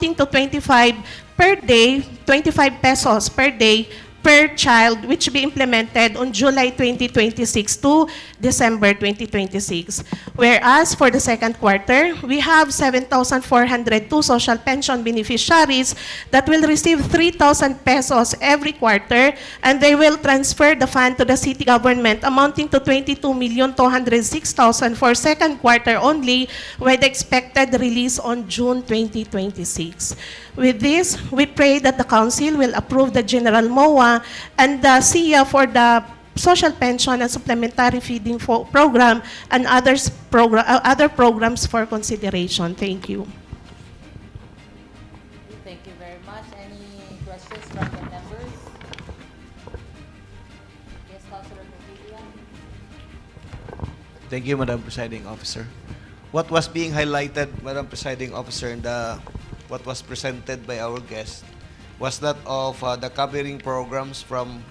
to 25 per day, 25 pesos per day per child, which be implemented on July 2026 to December 2026. Whereas for the second quarter, we have 7,402 social pension beneficiaries that will receive 3,000 pesos every quarter, and they will transfer the fund to the city government amounting to 22,206,000 for second quarter only, with expected release on June 2026. With this, we pray that the Council will approve the General MOA and the SIA for the social pension and supplementary feeding program and other programs for consideration. Thank you. Thank you very much. Any questions from the members? Yes, Councilor Padilla. Thank you, Madam Presiding Officer. What was being highlighted, Madam Presiding Officer, in what was presented by our guest was that of the covering programs from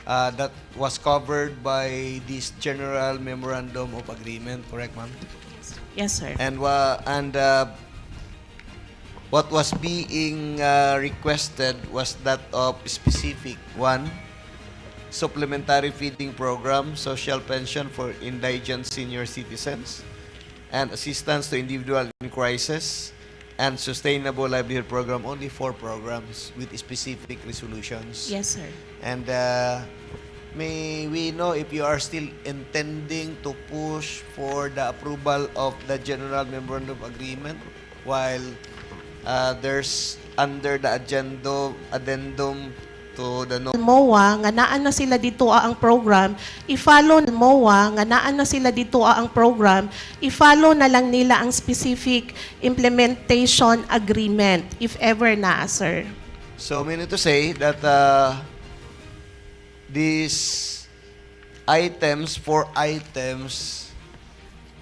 that was covered by this General Memorandum of Agreement, correct, ma'am? Yes, sir. And what was being requested was that of specific one, supplementary feeding program, social pension for indigent senior citizens, and assistance to individual in crisis, and sustainable livelihood program. Only 4 programs with specific resolutions. Yes, sir. And may we know if you are still intending to push for the approval of the General Memorandum of Agreement while there's under the addendum to the MOA nga naan na sila dito ang program, i-follow MOA nga naan na sila dito ang program, i-follow na lang nila ang specific implementation agreement if ever na, sir. So meaning to say that these items, 4 items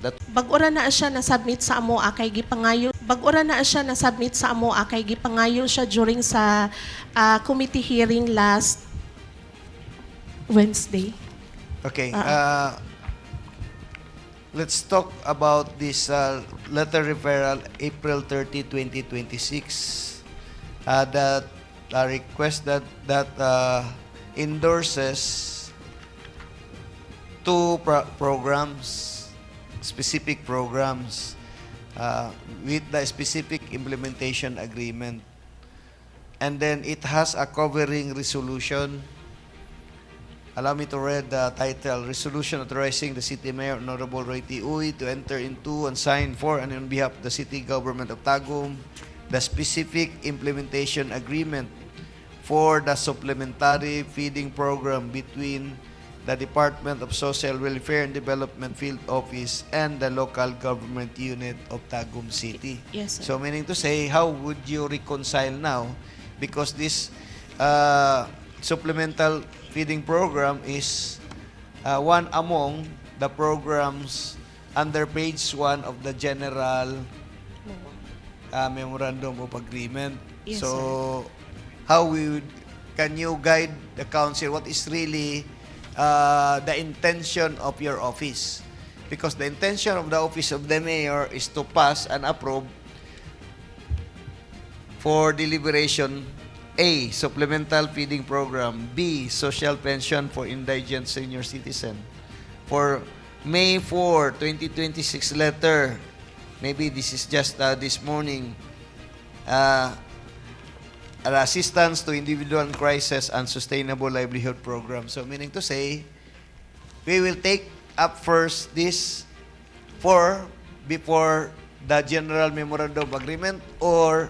that Bag-ora na siya na-submit sa amo kay gipangayo. Bag-ora na siya na-submit sa amo kay gipangayo siya during sa committee hearing last Wednesday. okay. Let's talk about this letter referral April 30, 2026 that request that endorses 2 programs, specific programs with the specific implementation agreement. And then it has a covering resolution. Allow me to read the title. Resolution authorizing the City Mayor, Honorable Roy T. Uy, to enter into and sign for and on behalf of the City Government of Tagum the specific implementation agreement for the supplementary feeding program between the Department of Social Welfare and Development Field Office and the local government unit of Tagum City. Yes, sir. So meaning to say, how would you reconcile now? Because this supplemental feeding program is one among the programs under page 1 of the General Memorandum of Agreement. Yes, so how can you guide the council what is really the intention of your office? Because the intention of the office of the mayor is to pass and approve for deliberation A, supplemental feeding program, B, social pension for indigent senior citizen. For May 4, 2026 letter, maybe this is just this morning, assistance to individual in crisis and sustainable livelihood program. So meaning to say, we will take up first this before the General Memorandum of Agreement, or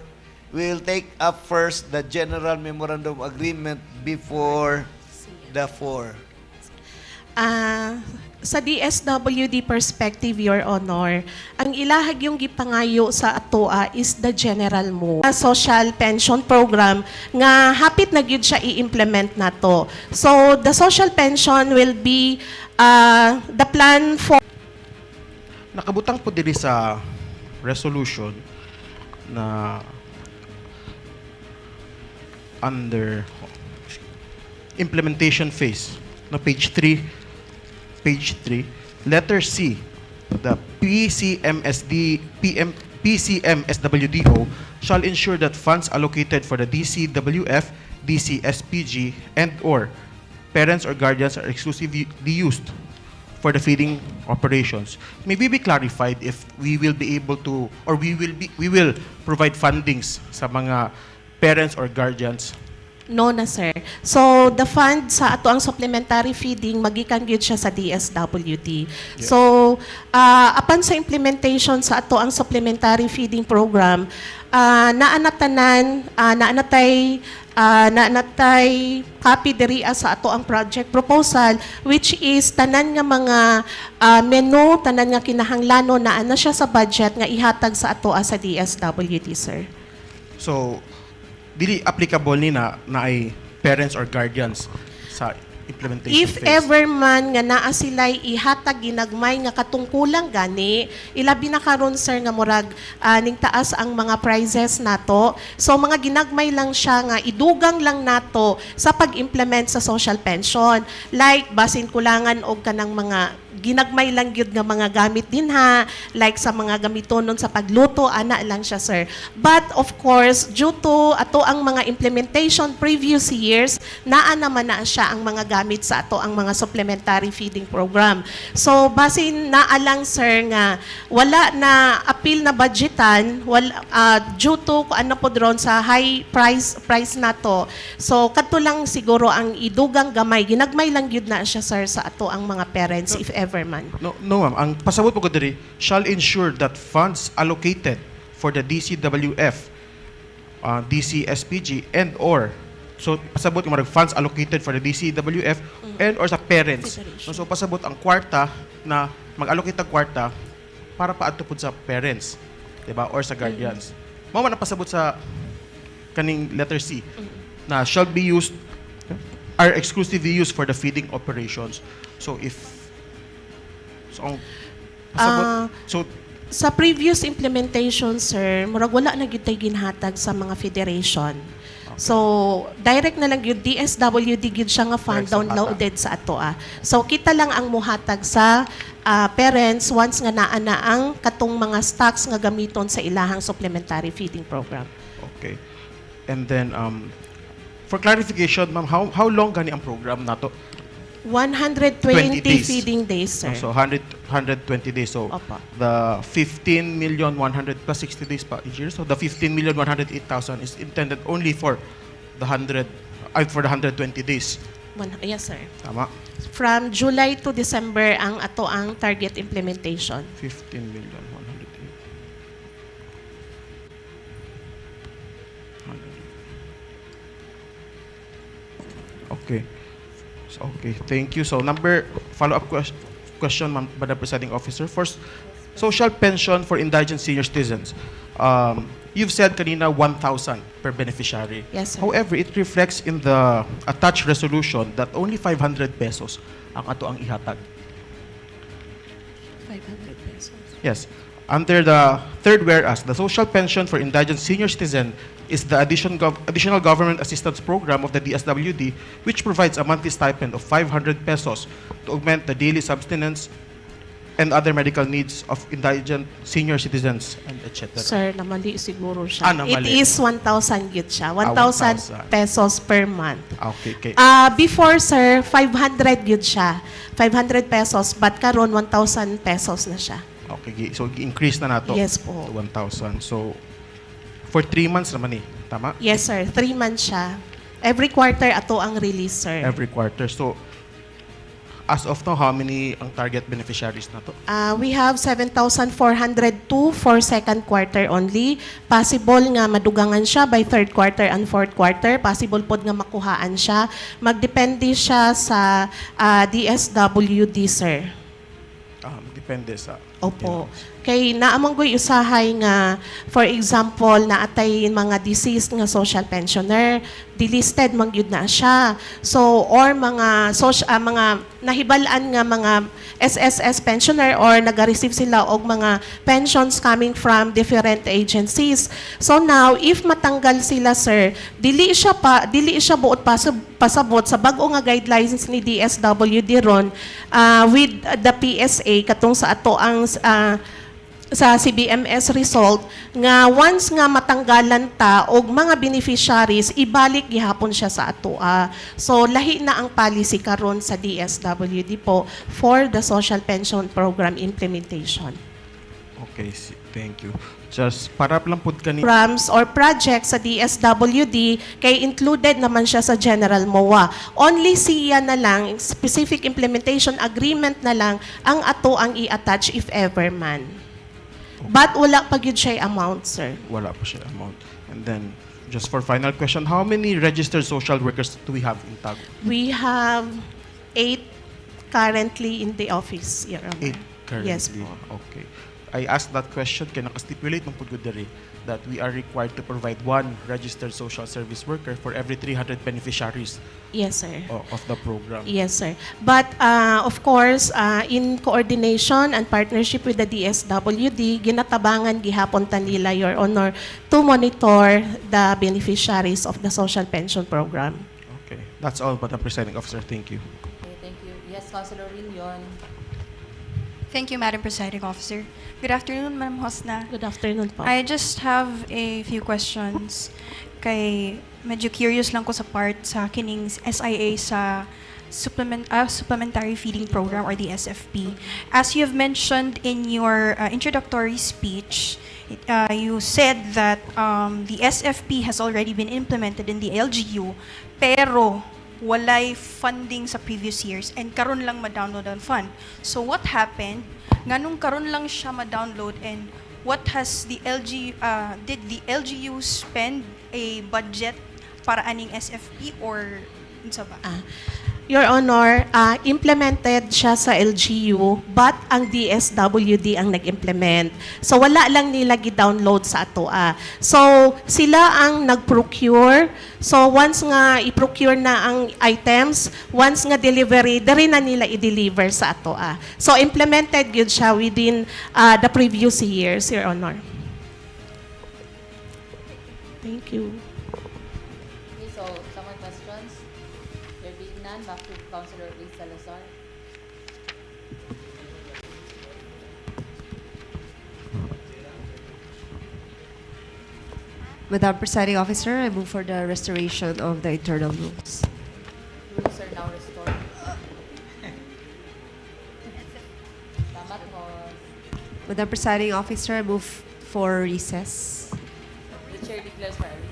we will take up first the General Memorandum of Agreement before the 4. Sa DSWD perspective, Your Honor, ang ilahag yung gipangayo sa atoa is the general mo. Social pension program nga hapit na gyud siya i-implement nato. So the social pension will be the plan for nakabutang po diri sa resolution na under implementation phase na page 3, letter C, the PCMSWDO shall ensure that funds allocated for the DCWF, DCSPG, and/or parents or guardians are exclusively used for the feeding operations. May we be clarified if we will be able to, or we will provide fundings sa mga parents or guardians? No na, sir. So, the fund sa ato ang supplementary feeding, magikan gyud siya sa DSWD. So, upon sa implementation sa ato ang supplementary feeding program, naanatay copy diri sa ato ang project proposal, which is tanan nga mga menu, tanan nga kinahanglanon na ana siya sa budget nga ihatag sa ato sa DSWD, sir. So, dili applicable ni na ay parents or guardians sa implementation If phase. ever man nga naa sila'y ihatag ginagmay nga katungkulang gani, ilabi na karon, sir, nga murag ning taas ang mga prizes nato. So mga ginagmay lang siya nga idugang lang nato sa pag-implement sa social pension. Like basin kulangan og kanang mga ginagmay lang gyud nga mga gamit din ha, like sa mga gamiton sa pagluto, ana lang siya, sir. But of course, due to ato ang mga implementation previous years, naa naman na siya ang mga gamit sa ato ang mga supplementary feeding program. So basin naa lang, sir, nga wala na appeal na budgetan, due to ano po dron sa high price nato. So kadto lang siguro ang idugang gamay, ginagmay lang gyud na siya, sir, sa ato ang mga parents if ever man. No, ma'am. Ang pasabot po ko diri, shall ensure that funds allocated for the DCWF, DCSPG, and/or, so pasabot yung mga funds allocated for the DCWF and/or sa parents. Federation. So pasabot ang kwarta na mag-allocate ang kwarta para paadto pud sa parents, di ba? Or sa guardians. Mao man ang pasabot sa kaning letter C na shall be used, are exclusively used for the feeding operations. So if ang pasabot, so Sa previous implementation, sir, murag wala na gyud tay ginhatag sa mga federation. So, direct na lang gyud DSWD gyud siya nga fund Direct sa downloaded sa ato. So, kita lang ang muhatag sa parents once nga naa na ang katong mga stocks nga gamiton sa ilahang supplementary feeding program. okay. And then for clarification, ma'am, how long gani ang program nato? 120 20 days. feeding days, sir. So 120 days. So Opo. the 15,100,000 plus 60 days pa each year. So the 15,108,000 is intended only for the 120 days. Yes, sir. Tama? From July to December ang ato ang target implementation. 15,108,000. Okay. So, okay, thank you. So follow-up question, Madam Presiding Officer. First, social pension for indigent senior citizens. You've said kanina 1,000 per beneficiary. Yes, sir. However, it reflects in the attached resolution that only 500 pesos ang ato ang ihatag. 500 pesos. Yes. Under the third whereas, the social pension for indigent senior citizen is the additional government assistance program of the DSWD, which provides a monthly stipend of 500 pesos to augment the daily subsistence and other medical needs of indigent senior citizens, and etc. Sir, namali siguro siya. namali. It is 1,000 gyud siya. 1,000 1,000 pesos per month. Okay, okay. Before, sir, 500 gyud siya. 500 pesos, but karon 1,000 pesos na siya. Okay, so increase na nato. Yes po. To 1,000. So for 3 months naman tama? Yes, sir. 3 months siya. Every quarter ato ang release, sir. Every quarter. So as of now, how many ang target beneficiaries na to? We have 7,402 for second quarter only. Possible nga madugangan siya by third quarter and fourth quarter. Possible pod nga makuhaan siya. Magdepende siya sa DSWD, sir. Depende sa... Opo. Kay naamanggoy usahay nga, for example, naatay mga deceased nga social pensioner, delisted mangyud na siya. So, or mga mga nahibalaan nga mga SSS pensioner or nag-receive sila og mga pensions coming from different agencies. So now, if matanggal sila, sir, dili siya buot pasabot sa bag-o nga guidelines ni DSWD ron with the PSA katong sa ato ang sa CBMS result nga once nga matanggalan ta og mga beneficiaries ibalik gihapon siya sa atoa. So lahi na ang policy karon sa DSWD po for the social pension program implementation. Okay, thank you. Just para lang pud kani Programs or projects sa DSWD kay included naman siya sa General MOA. Only siya na lang, specific implementation agreement na lang ang ato ang i-attach if ever man. But wala pa gyud siya amount, sir. wala pa siya amount. And then just for final question, how many registered social workers do we have in Tagum? We have 8 currently in the office, Your Honor. 8 currently. Yes po. Okay. I asked that question kaya naka-stipulate ng pud diri that we are required to provide 1 registered social service worker for every 300 beneficiaries Yes, sir. of the program. Yes, sir. But of course, in coordination and partnership with the DSWD, ginatabangan gihapon ta nila, Your Honor, to monitor the beneficiaries of the social pension program. Okay. That's all, Madam Presiding Officer. Thank you. Okay, thank you. Yes, Councilor Rillion. Thank you, Madam Presiding Officer. Good afternoon, Madam Hosna. Good afternoon po. I just have a few questions. Kay medyo curious lang ko sa part sa kining SIA sa supplementary feeding program or the SFP. As you have mentioned in your introductory speech, you said that the SFP has already been implemented in the LGU, pero walay funding sa previous years and karon lang ma-download ang fund. So what happened? Nganong karon lang siya ma-download and what has the did the LGU spend a budget para aning SFP or unsa ba? Your Honor, implemented siya sa LGU, but ang DSWD ang nag-implement. So wala lang nila gi-download sa atoa. So sila ang nag-procure. So once nga i-procure na ang items, once nga delivery, diri na nila i-deliver sa atoa. So implemented yun siya within the previous years, Your Honor. Thank you. Okay, so some more questions? There being none, back to Councilor Lee Salazar. Madam Presiding Officer, I move for the restoration of the internal rules. Rules are now restored. Tama po. Madam Presiding Officer, I move for recess. The chair declares for a recess.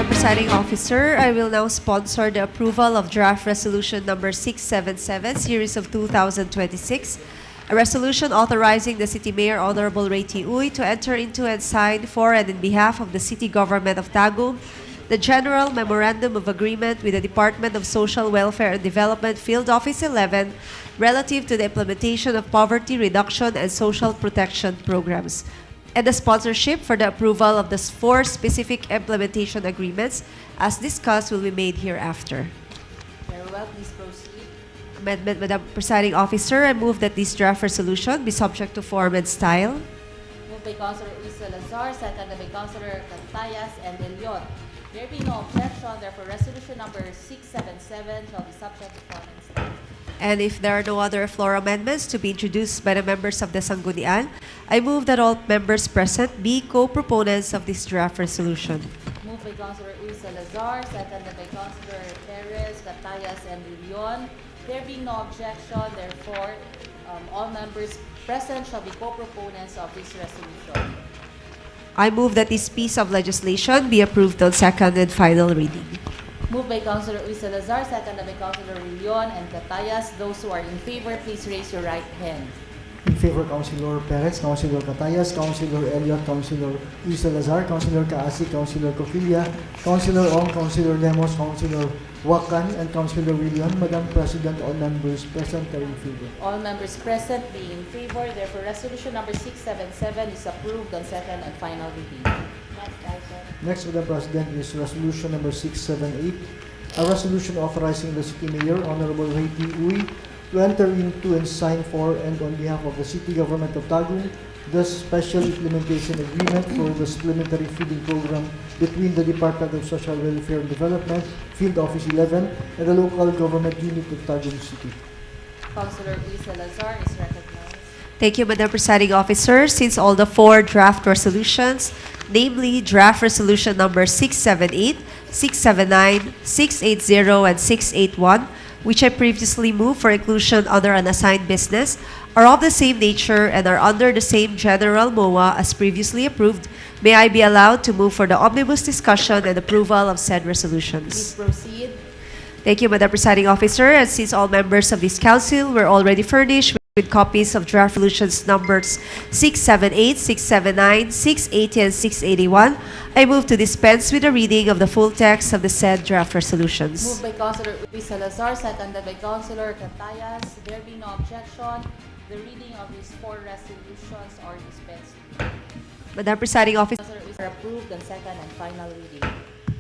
Madam Presiding Officer, I will now sponsor the approval of draft resolution number 677, series of 2026, a resolution authorizing the City Mayor Honorable Ray T. Uy to enter into and sign for and in behalf of the City Government of Tagum the General Memorandum of Agreement with the Department of Social Welfare and Development Field Office 11 relative to the implementation of poverty reduction and social protection programs, and the sponsorship for the approval of the 4 specific implementation agreements as discussed will be made hereafter. Very well, please proceed. Amendment, Madam Presiding Officer, I move that this draft resolution be subject to form and style. Moved by Councilor Luis Salazar, seconded by Councilor Cantayas and De Leon. There being no objection, therefore resolution number 677 shall be subject to form and style. And if there are no other floor amendments to be introduced by the members of the Sangguniang, I move that all members present be co-proponents of this draft resolution. Moved by Councilor Luis Salazar, seconded by Councilor Perez, Cantayas, and De Leon. There being no objection, therefore all members present shall be co-proponents of this resolution. I move that this piece of legislation be approved on second and final reading. Moved by Councilor Luis Salazar, seconded by Councilor Leon and Catayas. Those who are in favor, please raise your right hand. In favor, Councilor Perez, Councilor Catayas, Councilor Elliot, Councilor Luis Salazar, Councilor Kaasi, Councilor Coquilla, Councilor Ong, Councilor Lemos, Councilor Wakan, and Councilor William. Madam President, all members present are in favor. All members present being in favor, therefore resolution number 677 is approved on second and final reading. Next item. Next, Madam President, is resolution number 678, a resolution authorizing the City Mayor, Honorable Ray T. Uy, to enter into and sign for and on behalf of the City Government of Tagum the Special Implementation Agreement for the Supplementary Feeding Program between the Department of Social Welfare and Development, Field Office 11, and the local government unit of Tagum City. Councilor Luis Salazar is recognized. Thank you, Madam Presiding Officer. Since all the 4 draft resolutions, namely draft resolution number 678, 679, 680, and 681, which I previously moved for inclusion under an assigned business, are of the same nature and are under the same general MOA as previously approved, may I be allowed to move for the omnibus discussion and approval of said Please resolutions. proceed. Thank you, Madam Presiding Officer. And since all members of this council were already furnished with copies of draft resolutions numbers 678, 679, 680, and 681, I move to dispense with the reading of the full text of the said draft resolutions. Moved by Councilor Luis Salazar, seconded by Councilor Catayas. There be no objection. The reading of these 4 resolutions are dispensed with. Madam Presiding Officer, Councilor Luis are approved on second and final reading.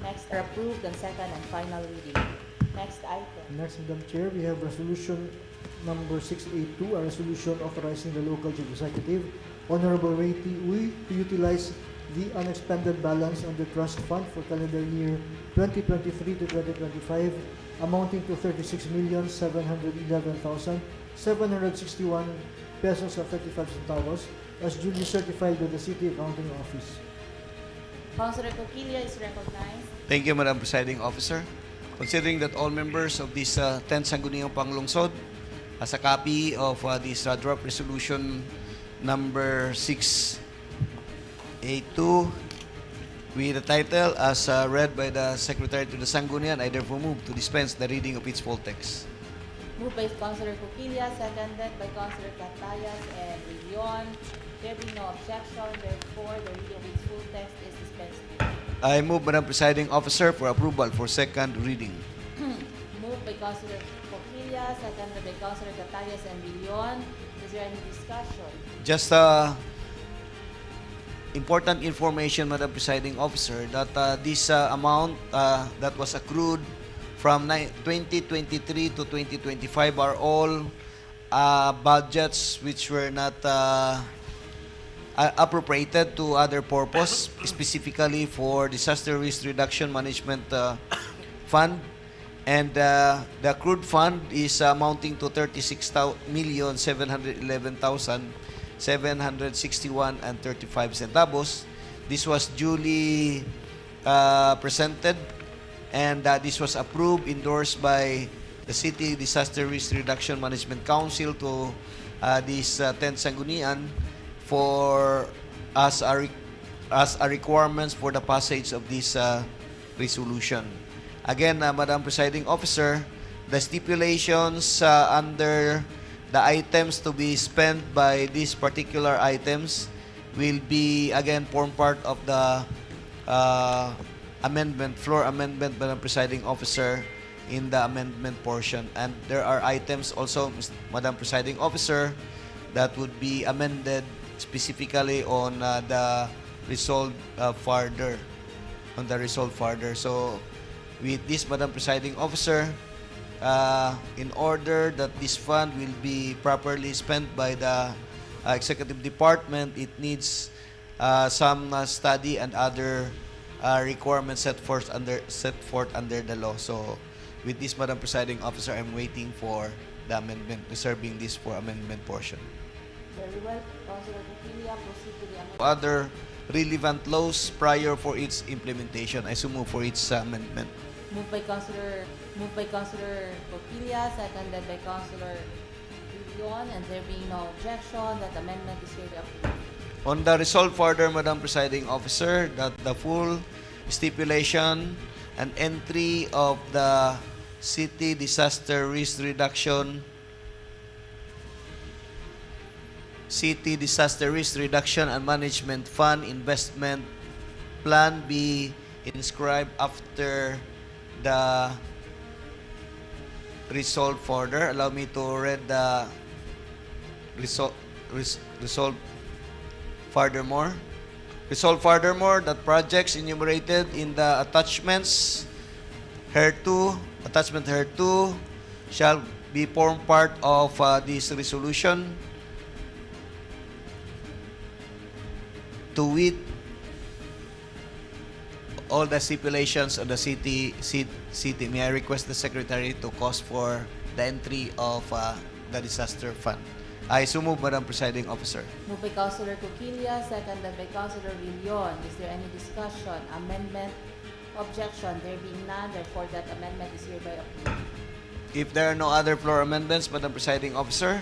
Next are approved on second and final reading. Next item. Next, Madam Chair, we have resolution number 682, a resolution authorizing the local chief executive, Honorable Ray T. Uy, to utilize the unexpended balance on the trust fund for calendar year 2023 to 2025, amounting to 36,711,761 pesos and 35 centavos, as duly certified by the City Accounting Office. Councilor Coquilla is recognized. Thank you, Madam Presiding Officer. Considering that all members of this 10th Sangguniang Panlungsod has a copy of this draft resolution number 682 with the title as read by the Secretary to the Sangguniang, I therefore move to dispense the reading of its full text. Moved by Councilor Coquilla, seconded by Councilor Catayas and Leon. There be no objection, therefore the reading of its full text is dispensed with. I move, Madam Presiding Officer, for approval for second reading. Moved by Councilor Coquilla, seconded by Councilor Catayas and Leon. Is there any discussion? Just important information, Madam Presiding Officer, that this amount that was accrued from 2023 to 2025 are all budgets which were not appropriated to other purpose, specifically for disaster risk reduction management fund, and the accrued fund is amounting to 36,711,761 and 35 centavos. This was duly presented, and this was approved, endorsed by the City Disaster Risk Reduction Management Council to this 10th Sangguniang for as a requirements for the passage of this resolution. Again, Madam Presiding Officer, the stipulations under the items to be spent by these particular items will be, again, form part of the amendment, floor amendment, Madam Presiding Officer, in the amendment portion. And there are items also, Madam Presiding Officer, that would be amended specifically on the resolve further. On the resolve further. So, with this, Madam Presiding Officer, in order that this fund will be properly spent by the Executive Department, it needs some study and other requirements set forth under the law. So, with this, Madam Presiding Officer, I'm waiting for the amendment, reserving this for amendment portion. Very well. Councilor Coquilla, proceed to the amendment. Other relevant laws prior for its implementation. I so move for its amendment. Moved by Councilor Coquilla, seconded by Councilor Leon, and there being no objection, that amendment is hereby approved. On the resolve further, Madam Presiding Officer, that the full stipulation and entry of the City Disaster Risk Reduction and Management Fund Investment Plan be inscribed after the resolve further. Allow me to read the resolve furthermore. Resolve furthermore that projects enumerated in the attachment hereto shall be form part of this resolution, to wit, all the stipulations of the city. May I request the Secretary to cause for the entry of the disaster fund. I so move, Madam Presiding Officer. Moved by Councilor Coquilla, seconded by Councilor Leon. Is there any discussion? Amendment? Objection? There being none, therefore that amendment is hereby approved. If there are no other floor amendments, Madam Presiding Officer,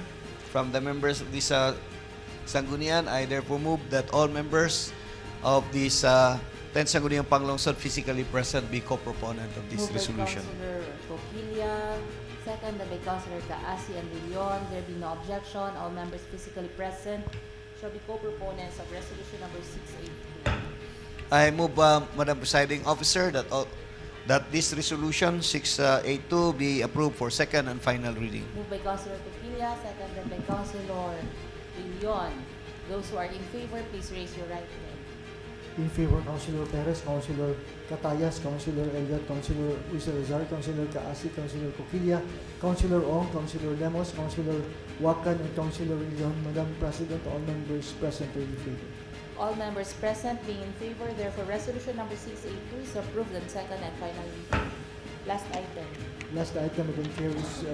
from the members of this Sangguniang, I therefore move that all members of this 10th Sangguniang Panlungsod physically present be co-proponent of this resolution. Moved by Councilor Coquilla, seconded by Councilor Taasi and Leon. There be no objection. All members physically present shall be co-proponents of resolution number 682. I move, Madam Presiding Officer, that this resolution 682 be approved for second and final reading. Moved by Councilor Coquilla, seconded by Councilor Leon. Those who are in favor, please raise your right hand. In favor, Councilor Perez, Councilor Catayas, Councilor Elliot, Councilor Salazar, Councilor Kaasi, Councilor Coquilla, Councilor Ong, Councilor Lemos, Councilor Wakan, and Councilor Leon. Madam President, all members present are in favor. All members present being in favor, therefore resolution number 682 is approved and second and final reading. Last item. Last item, Madam Chair, is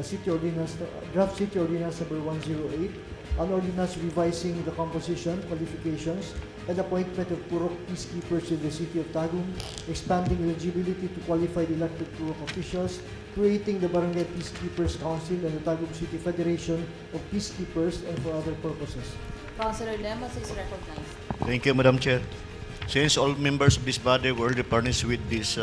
draft City Ordinance number 108, an ordinance revising the composition, qualifications, and appointment of Purok peacekeepers in the city of Tagum, expanding eligibility to qualified elected Purok officials, creating the Barangay Peacekeepers Council and the Tagum City Federation of Peacekeepers, and for other purposes. Councilor Lemos is recognized. Thank you, Madam Chair. Since all members of this body were already furnished with this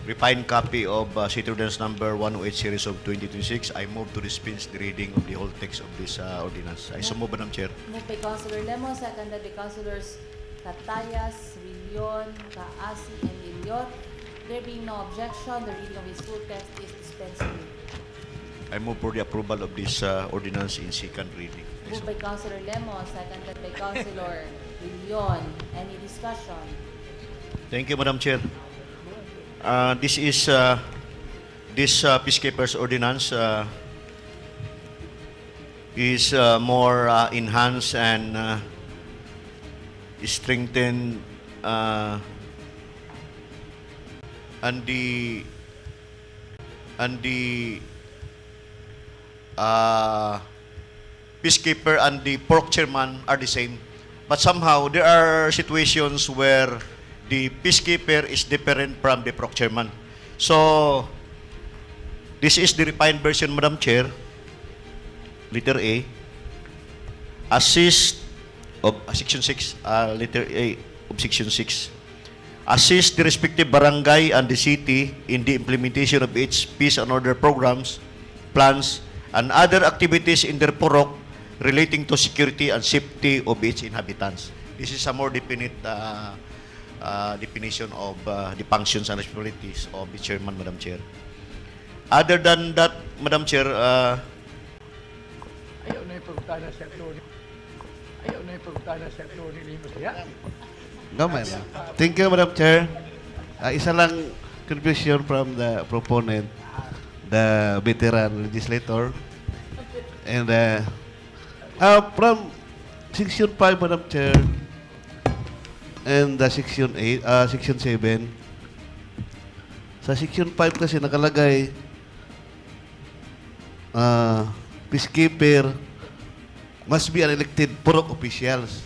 refined copy of City Ordinance number 108 series of 2026, I move to dispense the reading of the whole text of this ordinance. I so move, Madam Chair. Moved by Councilor Lemos, seconded by Councilors Catayas, Rillion, Kaasi, and Elliot. There being no objection, the reading of his full text is dispensed with. I move for the approval of this ordinance in second reading. I so Moved by Councilor Lemos, seconded by Councilor Rillion. Any discussion? Thank you, Madam Chair. This is this peacekeepers ordinance is more enhanced and strengthened and the peacekeeper and the port chairman are the same, but somehow there are situations where the peacekeeper is different from the port chairman. So this is the refined version, Madam Chair. Letter A, assist of section 6, letter A of section 6. assist the respective barangay and the city in the implementation of its peace and order programs, plans, and other activities in their purok relating to security and safety of its inhabitants. This is a more definite definition of the functions and responsibilities of the chairman, Madam Chair. Other than that, Madam Chair, Ayaw na ipagtana sa attorney. Ayaw na ipagtana sa attorney ni Masaya. No, ma'am. Thank you, Madam Chair. Isa lang contribution from the proponent, the veteran legislator. And from Section 5, Madam Chair, and the Section 8, Section 7, sa Section 5 kasi nakalagay, peacekeeper must be an elected purok officials.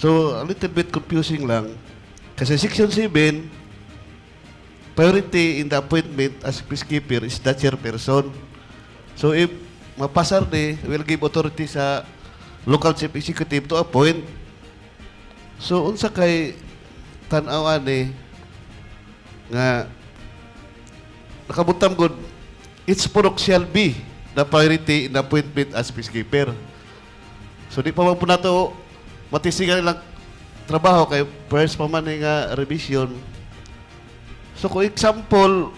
So, a little bit confusing lang. Kasi Section 7, priority in the appointment as peacekeeper is the chairperson. So, if mapasar ni, will give authority sa local chief executive to appoint. So, unsa kay tan-awan ni nga nakabutam gud, its purok shall be the priority in the appointment as peacekeeper. So, di pa man po na to matisigan lang trabaho kay first pa man nga revision. So, kung example,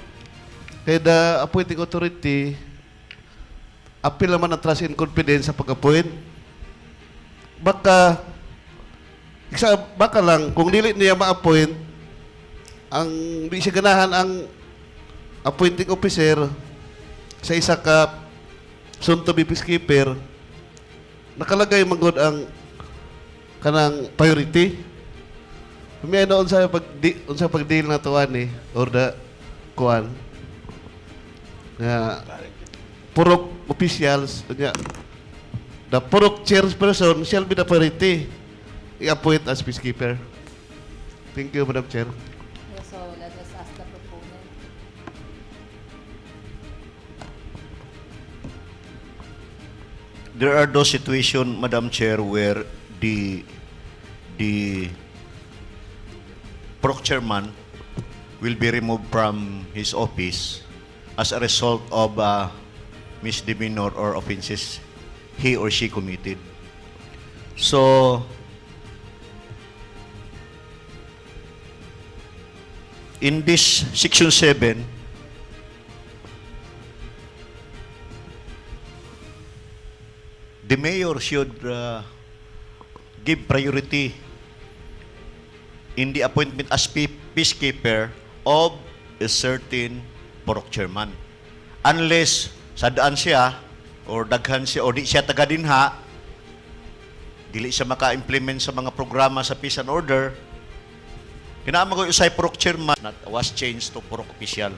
kay the appointing authority, appeal naman ang trust and confidence sa pag-appoint. Baka lang, kung dili niya ma-appoint, ang di siya ganahan ang appointing officer sa isa ka soon-to-be peacekeeper, nakalagay manggod ang kanang priority. May ano unsa pag-deal na tuwan ni or the kuan nga purok officials nga the purok chairperson shall be the priority i-appoint as peacekeeper. Thank you, Madam Chair. Okay, so let us ask the proponent. there are those situations, Madam Chair, where the purok chairman will be removed from his office as a result of misdemeanor or offenses he or she committed. So, in this Section 7, the mayor should give priority in the appointment as peacekeeper of a certain purok chairman. Unless sadaan siya or daghan siya or di siya taga dinha, dili siya maka-implement sa mga programa sa peace and order, kinahanglan ko usay purok chairman that was changed to purok official.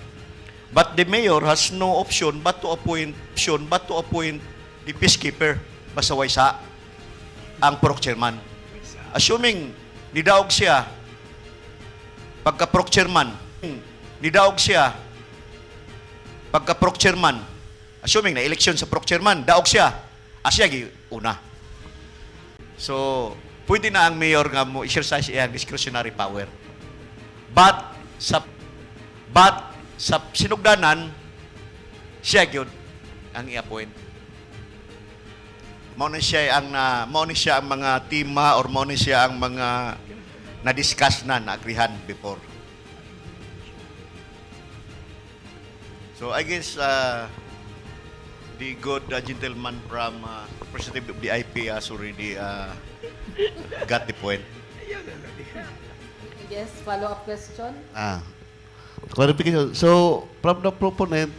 But the mayor has no option but to appoint the peacekeeper basaway sa ang purok chairman. Assuming nidaog siya pagka purok chairman, assuming na eleksyon sa purok chairman, daog siya, asya gi una. So, pwede na ang mayor nga mo exercise iyang discretionary power. But sa sinugdanan, siya gyud ang i-appoint. Mao ni siya ang mga tema or mao ni siya ang mga na-discuss na agreehan before. So I guess the good gentleman from representative of the IP has already got the point. Yes, follow-up question? Clarification. So, from the proponent,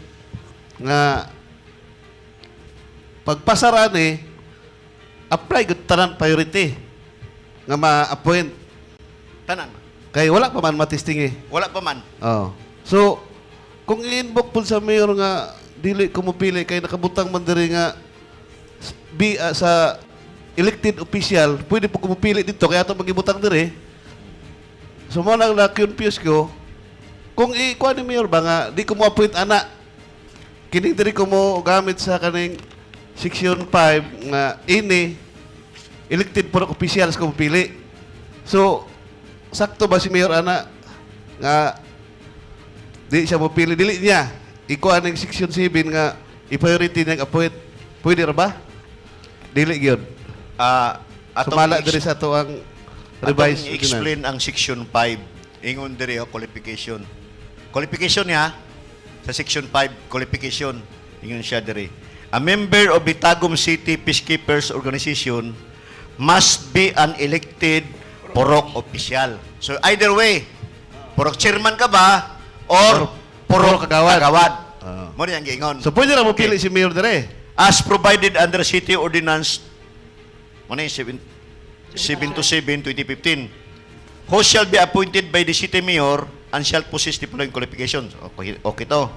nga, pagpasara ni, apply good tanan priority nga ma-appoint. Tanan. Kaya wala pa man matisting eh. Wala pa man. Oh. So, kung i-invoke po sa mayor nga, dili ko mapili, kaya nakabutang man diri nga, sa elected official, pwede po kumupili dito, kaya ito mag-ibutang diri. So, mo nang na-confuse ko, kung ikuha ni mayor ba nga, di ko mo appoint anak, kining diri ko mo gamit sa kaning Section 5 nga ini elected purok officials ko pili. So, sakto ba si mayor ana nga di siya mopili, dili niya ikuha ng section 7 nga i-priority niya appoint. Pwede ra ba? Dili gyud. Sumala diri sa ato ang revised Atong explain ang section 5 ingon diri qualification. Qualification niya sa section 5 qualification ingon siya diri. A member of the Tagum City Peacekeepers Organization must be an elected purok official. So either way, purok chairman ka ba or purok kagawad. Mo ni ang giingon. So pwede ra mo pili si mayor dire. As provided under City Ordinance 727/2015, who shall be appointed by the city mayor and shall possess the following qualifications. Okay to.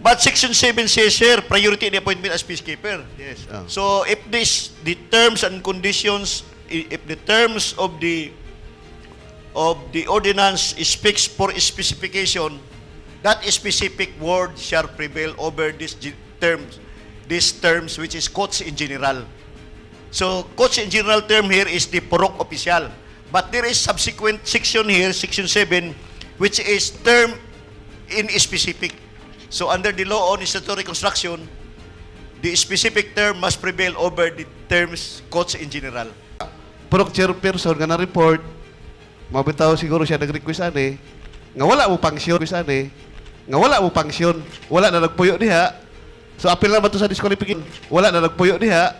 But Section 7 says here, priority in the appointment as peacekeeper. Yes. So if the terms and conditions, if the terms of the ordinance speaks for a specification, that specific word shall prevail over these terms which is coach in general. So coach in general term here is the purok official. But there is subsequent section here, section 7, which is term in specific. So under the law on statutory construction, the specific term must prevail over the terms coach in general. Purok chairperson nga na-report, mabitaw siguro siya nag-request ani, nga wala mo pangsyon, wala na nagpuyo diha. So apil na ba to sa disqualification? Wala na nagpuyo diha.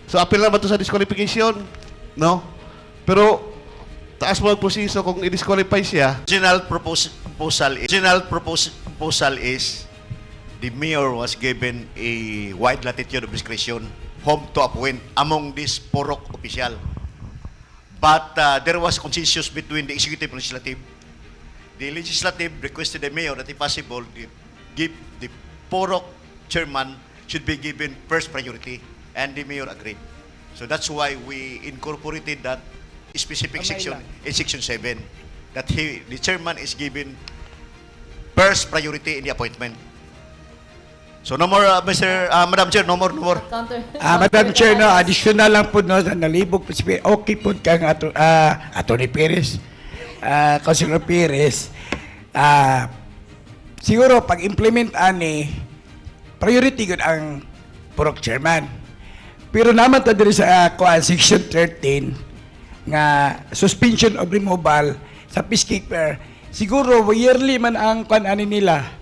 So apil na ba to sa disqualification? No? Pero taas mo ang proseso kung i-disqualify siya. Original proposal is the mayor was given a wide latitude of discretion whom to appoint among this purok official. But there was consensus between the executive and legislative. The legislative requested the mayor that if possible, give the purok chairman should be given first priority, and the mayor agreed. So that's why we incorporated that specific section in section 7, that the chairman is given first priority in the appointment. So no more, Madam Chair, no more. Counter. Madam Chair, no, additional lang po no, nalibog po okay po kang Atty. Perez, Councilor Perez, siguro pag-implement ani, priority gud ang purok chairman. Pero naman ta diri sa section 13 nga suspension of removal sa peacekeeper, siguro yearly man ang ani nila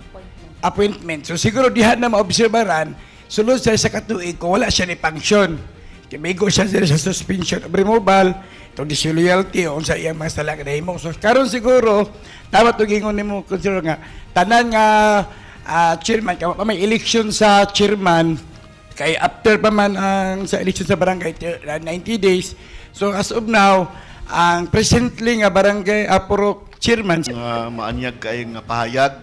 appointment. So siguro diha na maobserbaran sulod sa katuig kung wala siya ni function. Kaya may go siya sa suspension of removal, itong disloyalty o sa iyang mga salaga na himo. So karon siguro dapat gingon nimo consider nga tanan nga chairman kaya may election sa chairman kay after pa man ang sa election sa barangay 90 days. So as of now, ang presently nga barangay purok chairman Maanyag kay nga pahayag.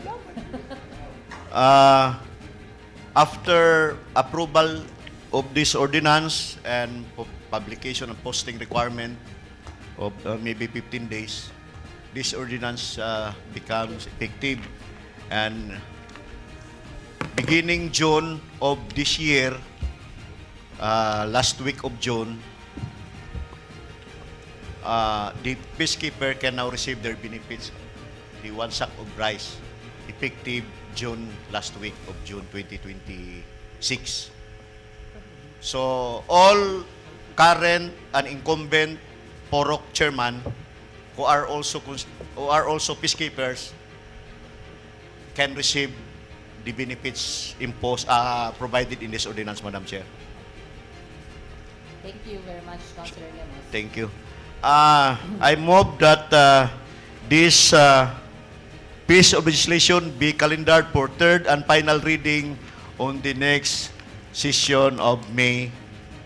After approval of this ordinance and publication and posting requirement of maybe 15 days, this ordinance becomes effective. And beginning June of this year, last week of June, the peacekeeper can now receive their benefits, the 1 sack of rice, effective June, last week of June 2026. So all current and incumbent purok chairman who are also peacekeepers can receive the benefits imposed provided in this ordinance, Madam Chair. Thank you very much, Councilor Lemos. Thank you. I move that this piece of legislation be calendared for third and final reading on the next session of May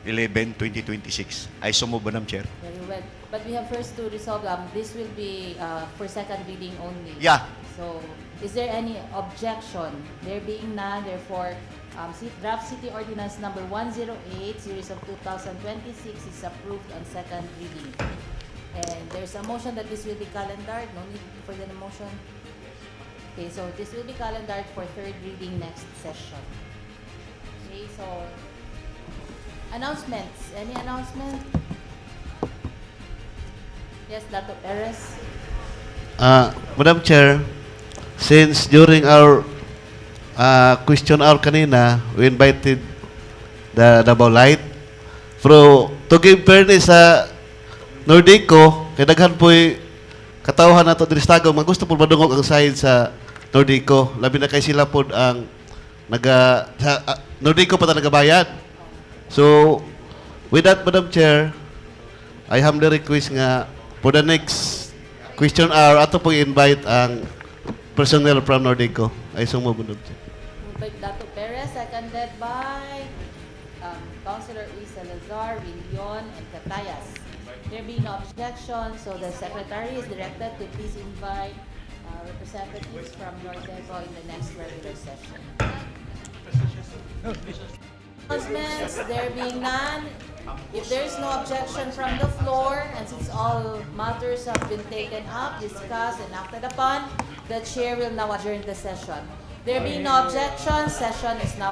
11, 2026. I so move, Madam Chair. Very well. But we have first to resolve, this will be for second reading only. Yeah. So, is there any objection? There being none, therefore, draft City Ordinance number 108, series of 2026 is approved on second reading. And there's a motion that this will be calendared. No need for the motion. Okay, so this will be calendared for third reading next session. Okay, so announcements. Any announcement? Yes, Dato Perez. Madam Chair, since during our question hour kanina, we invited the Davao Light to give fairness sa Nordico, kay daghan po'y katawhan nato diri sa Tagum, gusto po madungog ang side sa Nordico. Labi na kay sila po ang Nordico pa ta nagabayad. So, with that, Madam Chair, I humbly request nga for the next question hour, ato po invite ang personnel from Nordico. Ay sumubod. Moved by Dato Perez, seconded by Councilor Isa Lazar, Villion, and Catayas. There being no objection, so the Secretary is directed to please invite representatives from Nordeco in the next regular session. Announcements, there being none, if there is no objection from the floor, and since all matters have been taken up, discussed, and acted upon, the Chair will now adjourn the session. There being no objection, session is now